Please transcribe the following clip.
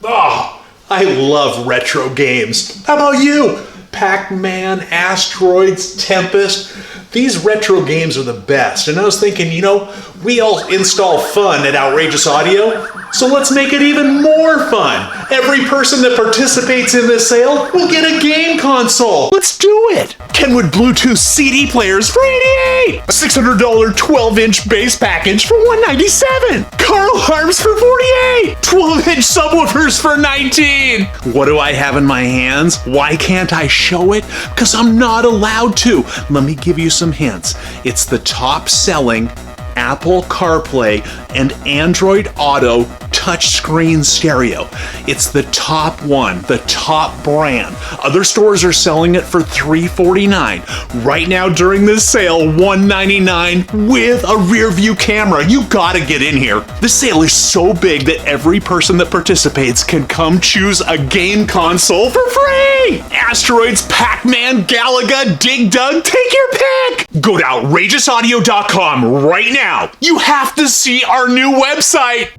Oh, I love retro games. How about you? Pac-Man, Asteroids, Tempest. These retro games are the best. And I was thinking, we all install fun at Outrageous Audio, so let's make it even more fun. Every person that participates in this sale will get a game console. Let's do it. Kenwood Bluetooth CD players for $88. A $600 12-inch bass package for $197. Carl Harms for $48. 12-inch subwoofers for $19. What do I have in my hands? Why can't I show it? Because I'm not allowed to. Let me give you some hints. It's the top-selling Apple CarPlay and Android Auto touchscreen stereo. It's the top one, the top brand. Other stores are selling it for $349. Right now during this sale, $199 with a rear view camera. You gotta get in here. This sale is so big that every person that participates can come choose a game console for free. Asteroids, Pac-Man, Galaga, Dig Dug, take your pick. Go to outrageousaudio.com right now. You have to see our new website.